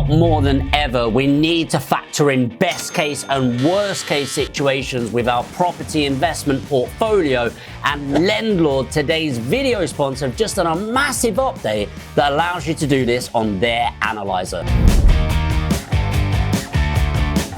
more than ever, we need to factor in best case and worst case situations with our property investment portfolio, and LENDLORD, today's video sponsor, have just done a massive update that allows you to do this on their analyzer.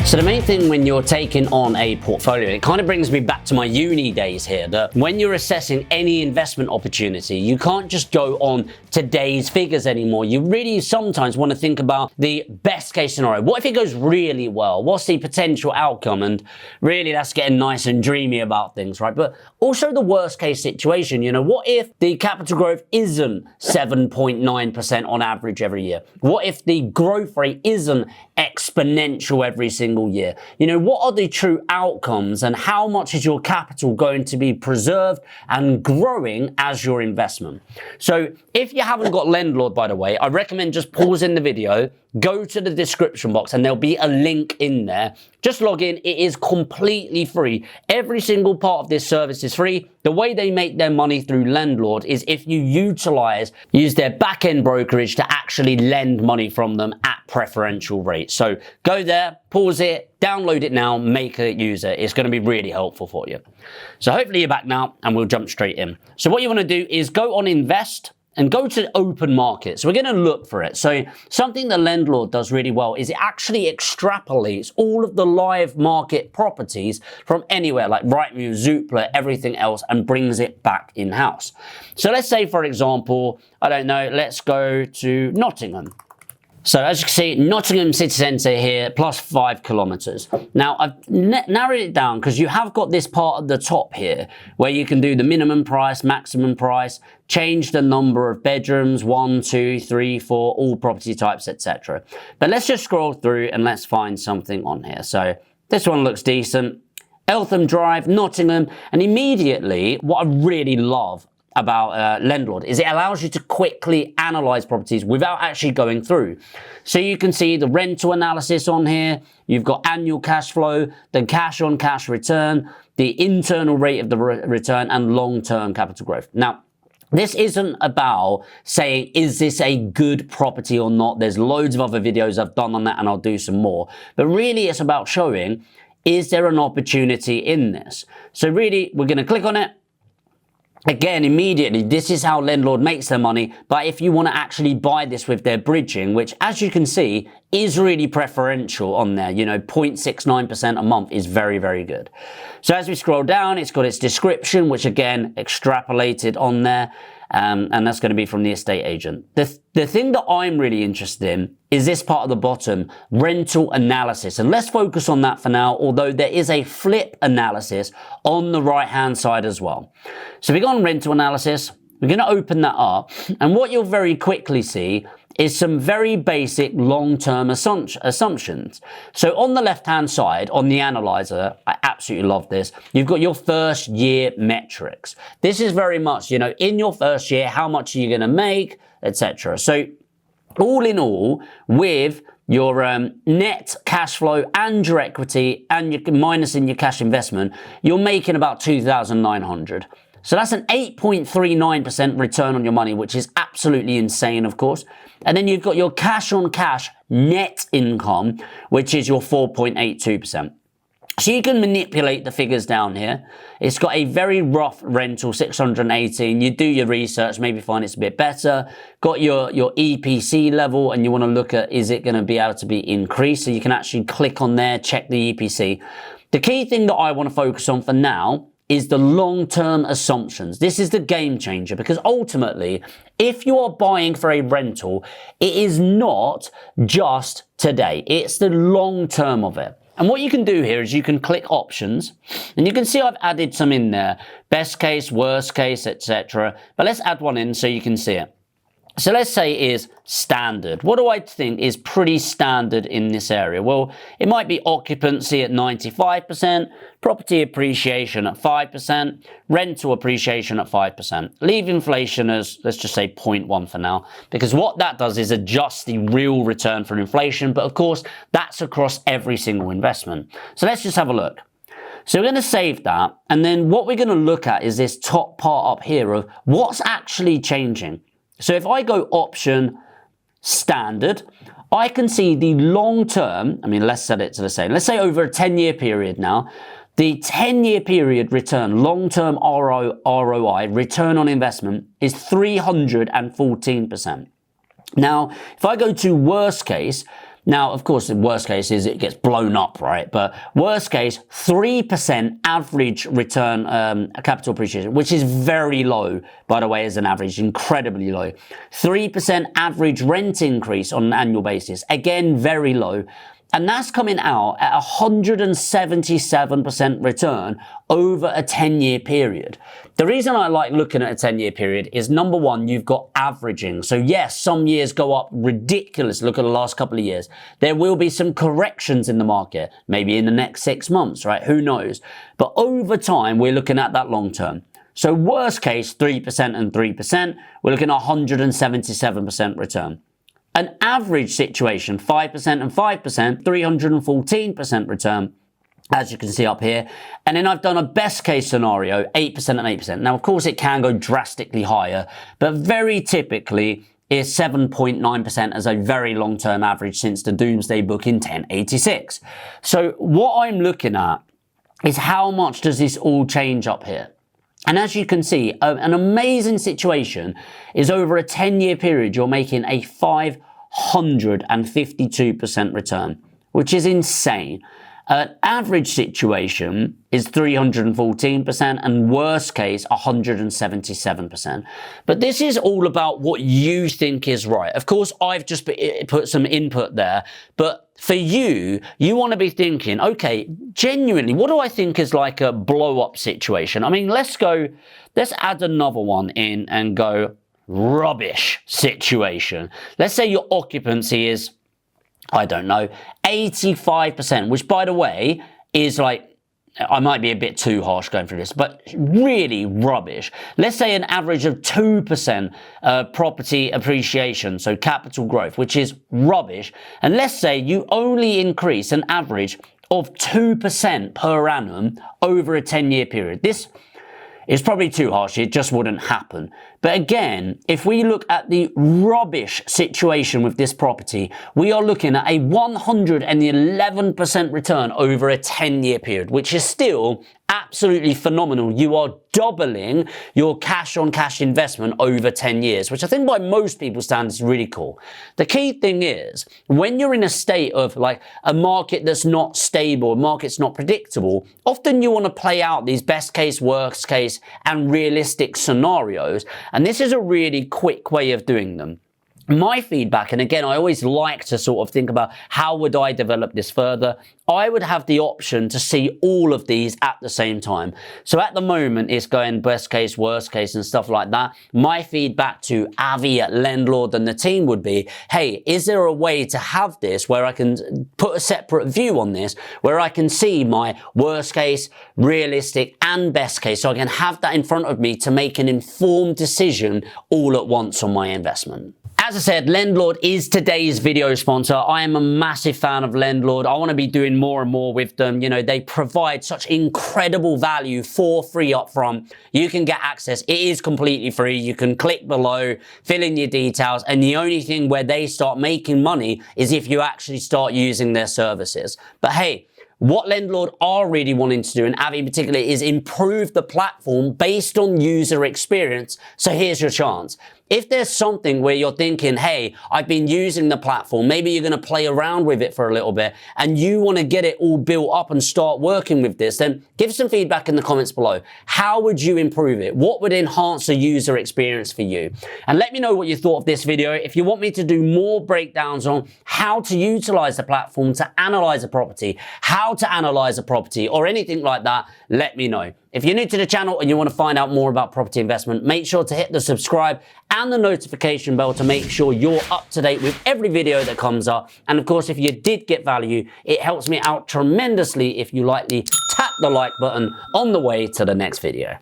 So the main thing when you're taking on a portfolio, it kind of brings me back to my uni days here, that when you're assessing any investment opportunity, you can't just go on today's figures anymore. You really sometimes want to think about the best case scenario. What if it goes really well? What's the potential outcome? And really that's getting nice and dreamy about things, right? But also the worst case situation, you know, what if the capital growth isn't 7.9% on average every year? What if the growth rate isn't exponential every single year? You know, what are the true outcomes, and how much is your capital going to be preserved and growing as your investment? So if you haven't got LENDLORD, by the way, I recommend just pausing the video, go to the description box, and there'll be a link in there. Just log in. It is completely free. Every single part of this service is free. The way they make their money through LENDLORD is if you use their back-end brokerage to actually lend money from them at preferential rates. So go there, pause it, download it now, make a user. It's going to be really helpful for you. So hopefully you're back now, and we'll jump straight in. So what you want to do is go on invest and go to open market. So we're going to look for it. So something that LENDLORD does really well is it actually extrapolates all of the live market properties from anywhere, like Rightmove, Zoopla, everything else, and brings it back in-house. So let's say, for example, I don't know, let's go to Nottingham. So as you can see, Nottingham city centre here, plus 5 kilometres. Now I've narrowed it down because you have got this part at the top here where you can do the minimum price, maximum price, change the number of bedrooms, 1, 2, 3, 4, all property types, etc. But let's just scroll through and let's find something on here. So this one looks decent. Eltham Drive, Nottingham, and immediately what I really love about LENDLORD is it allows you to quickly analyze properties without actually going through. So you can see the rental analysis on here, you've got annual cash flow, the cash on cash return, the internal rate of the return, and long-term capital growth. Now, this isn't about saying, is this a good property or not? There's loads of other videos I've done on that, and I'll do some more. But really it's about showing, is there an opportunity in this? So really, we're going to click on it. Again, immediately, this is how LENDLORD makes their money. But if you want to actually buy this with their bridging, which as you can see is really preferential on there, you know, 0.69% a month is very, very good. So as we scroll down, it's got its description, which again, extrapolated on there. And that's going to be from the estate agent. The thing that I'm really interested in is this part at the bottom, rental analysis. And let's focus on that for now, although there is a flip analysis on the right-hand side as well. So we go on rental analysis. We're going to open that up. And what you'll very quickly see is some very basic long-term assumptions. So on the left-hand side, on the analyzer, I absolutely love this. You've got your first year metrics. This is very much, you know, in your first year, how much are you going to make, etc. So all in all, with your net cash flow and your equity and your minusing your cash investment, you're making about 2,900. So that's an 8.39% return on your money, which is absolutely insane, of course. And then you've got your cash on cash net income, which is your 4.82%. So you can manipulate the figures down here. It's got a very rough rental, 618. You do your research, maybe find it's a bit better. Got your EPC level, and you want to look at, is it going to be able to be increased? So you can actually click on there, check the EPC. The key thing that I want to focus on for now is the long-term assumptions. This is the game changer, because ultimately, if you are buying for a rental, it is not just today. It's the long term of it. And what you can do here is you can click options, and you can see I've added some in there. Best case, worst case, etc. But let's add one in so you can see it. So let's say it is standard. What do I think is pretty standard in this area? Well, it might be occupancy at 95%, property appreciation at 5%, rental appreciation at 5%. Leave inflation as, let's just say 0.1 for now, because what that does is adjust the real return for inflation. But of course, that's across every single investment. So let's just have a look. So we're going to save that. And then what we're going to look at is this top part up here of what's actually changing. So if I go option standard, I can see the long term, I mean, let's set it to the same. Let's say over a 10-year period now, the 10-year period return, long-term ROI, return on investment, is 314%. Now, if I go to worst case, now, of course, the worst case is it gets blown up, right? But worst case, 3% average return capital appreciation, which is very low, by the way, as an average, incredibly low. 3% average rent increase on an annual basis, again, very low. And that's coming out at 177% return over a 10-year period. The reason I like looking at a 10-year period is, number one, you've got averaging. So yes, some years go up ridiculous. Look at the last couple of years. There will be some corrections in the market, maybe in the next 6 months, right? Who knows? But over time, we're looking at that long term. So worst case, 3% and 3%, we're looking at 177% return. An average situation, 5% and 5%, 314% return, as you can see up here. And then I've done a best case scenario, 8% and 8%. Now, of course, it can go drastically higher, but very typically is 7.9% as a very long-term average since the Doomsday Book in 1086. So what I'm looking at is how much does this all change up here? And as you can see, an amazing situation is over a 10-year period, you're making a 552% return, which is insane. An average situation is 314% and worst case 177%. But this is all about what you think is right. Of course, I've just put some input there, but for you, you want to be thinking, okay, genuinely, what do I think is like a blow-up situation? I mean, let's add another one in and go rubbish situation. Let's say your occupancy is, I don't know, 85%, which, by the way, is like, I might be a bit too harsh going through this, but really rubbish. Let's say an average of 2% property appreciation, so capital growth, which is rubbish. And let's say you only increase an average of 2% per annum over a 10-year period. This is probably too harsh. It just wouldn't happen. But again, if we look at the rubbish situation with this property, we are looking at a 111% return over a 10-year period, which is still absolutely phenomenal. You are doubling your cash on cash investment over 10 years, which I think by most people's standards is really cool. The key thing is, when you're in a state of like a market that's not stable, a market's not predictable, often you want to play out these best case, worst case, and realistic scenarios. And this is a really quick way of doing them. My feedback, and again, I always like to sort of think about how would I develop this further. I would have the option to see all of these at the same time. So at the moment, it's going best case, worst case, and stuff like that. My feedback to Avi at LENDLORD and the team would be, hey, is there a way to have this where I can put a separate view on this, where I can see my worst case, realistic, and best case, so I can have that in front of me to make an informed decision all at once on my investment. As I said, LENDLORD is today's video sponsor. I am a massive fan of LENDLORD. I want to be doing more and more with them. You know, they provide such incredible value for free up front. You can get access. It is completely free. You can click below, fill in your details, and the only thing where they start making money is if you actually start using their services. But hey, what LENDLORD are really wanting to do, and Avi in particular, is improve the platform based on user experience. So here's your chance. If there's something where you're thinking, hey, I've been using the platform, maybe you're going to play around with it for a little bit, and you want to get it all built up and start working with this, then give some feedback in the comments below. How would you improve it? What would enhance the user experience for you? And let me know what you thought of this video. If you want me to do more breakdowns on how to utilize the platform to analyze a property, how to analyze a property, or anything like that, let me know. If you're new to the channel and you want to find out more about property investment, make sure to hit the subscribe and the notification bell to make sure you're up to date with every video that comes up. And of course, if you did get value, it helps me out tremendously if you lightly tap the like button on the way to the next video.